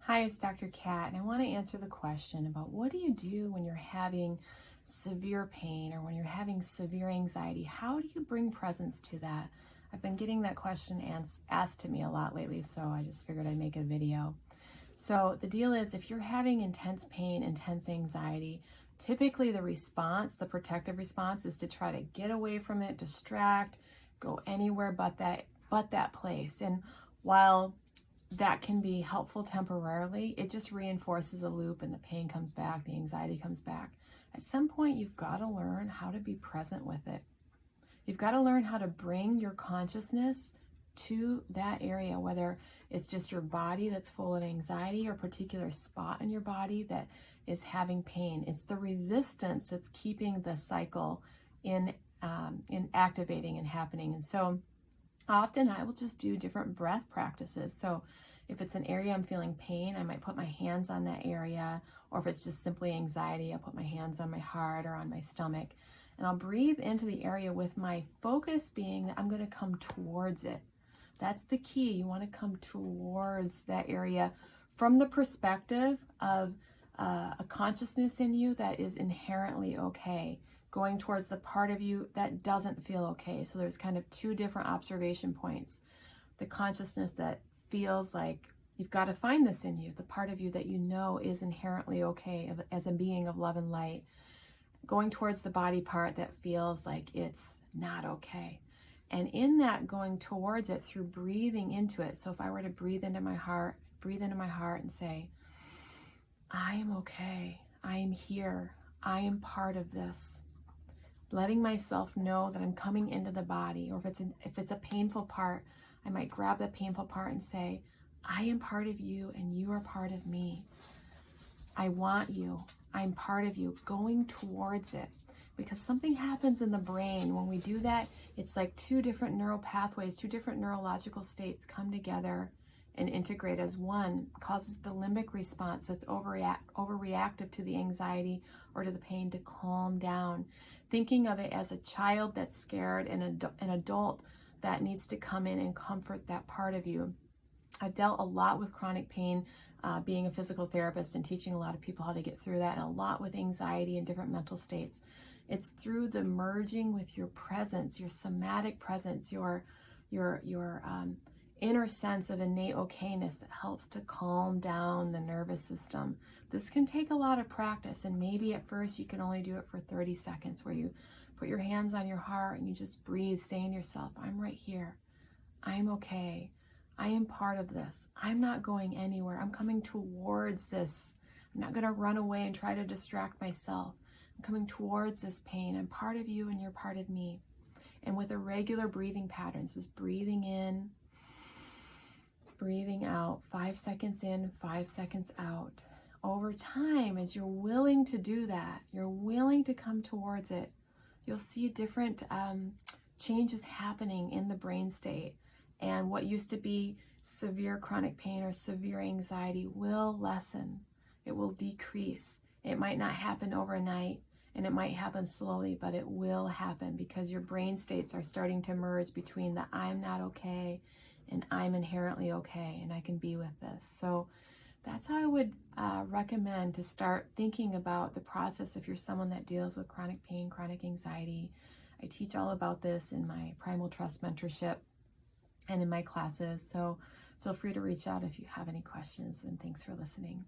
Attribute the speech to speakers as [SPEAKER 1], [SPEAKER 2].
[SPEAKER 1] Hi, it's Dr. Kat, and I want to answer the question about what do you do when you're having severe pain or when you're having severe anxiety? How do you bring presence to that? I've been getting that question asked to me a lot lately, so I just figured I'd make a video. So the deal is, if you're having intense pain, intense anxiety, typically the response, the protective response, is to try to get away from it, distract, go anywhere but that place. And while that can be helpful temporarily, it just reinforces the loop and the pain comes back, the anxiety comes back. At some point, you've got to learn how to be present with it. You've got to learn how to bring your consciousness to that area, whether it's just your body that's full of anxiety or a particular spot in your body that is having pain. It's the resistance that's keeping the cycle in activating and happening. And so often I will just do different breath practices. So if it's an area I'm feeling pain, I might put my hands on that area, or if it's just simply anxiety, I'll put my hands on my heart or on my stomach, and I'll breathe into the area with my focus being that I'm going to come towards it. That's the key. You want to come towards that area from the perspective of a consciousness in you that is inherently okay, going towards the part of you that doesn't feel okay. So there's kind of two different observation points. The consciousness that feels like you've got to find this in you, the part of you that you know is inherently okay as a being of love and light, going towards the body part that feels like it's not okay. And in that, going towards it through breathing into it. So if I were to breathe into my heart and say, I am okay, I am here, I am part of this. Letting myself know that I'm coming into the body, or if it's a painful part, I might grab the painful part and say, I am part of you and you are part of me. I want you. I'm part of you. Going towards it. Because something happens in the brain when we do that. It's like two different neural pathways, two different neurological states come together and integrate as one. Causes the limbic response that's overreactive to the anxiety or to the pain to calm down. Thinking of it as a child that's scared and an adult that needs to come in and comfort that part of you. I've dealt a lot with chronic pain, being a physical therapist and teaching a lot of people how to get through that, and a lot with anxiety and different mental states. It's through the merging with your presence, your somatic presence, your inner sense of innate okayness that helps to calm down the nervous system. This can take a lot of practice, and maybe at first you can only do it for 30 seconds, where you put your hands on your heart and you just breathe, saying to yourself, I'm right here. I'm okay. I am part of this. I'm not going anywhere. I'm coming towards this. I'm not going to run away and try to distract myself. I'm coming towards this pain. I'm part of you and you're part of me. And with a regular breathing patterns, just breathing in, breathing out, 5 seconds in, 5 seconds out. Over time, as you're willing to do that, you're willing to come towards it, you'll see different changes happening in the brain state. And what used to be severe chronic pain or severe anxiety will lessen. It will decrease. It might not happen overnight, and it might happen slowly, but it will happen because your brain states are starting to merge between the I'm not okay and I'm inherently okay, and I can be with this. So that's how I would recommend to start thinking about the process if you're someone that deals with chronic pain, chronic anxiety. I teach all about this in my Primal Trust mentorship and in my classes. So feel free to reach out if you have any questions, and thanks for listening.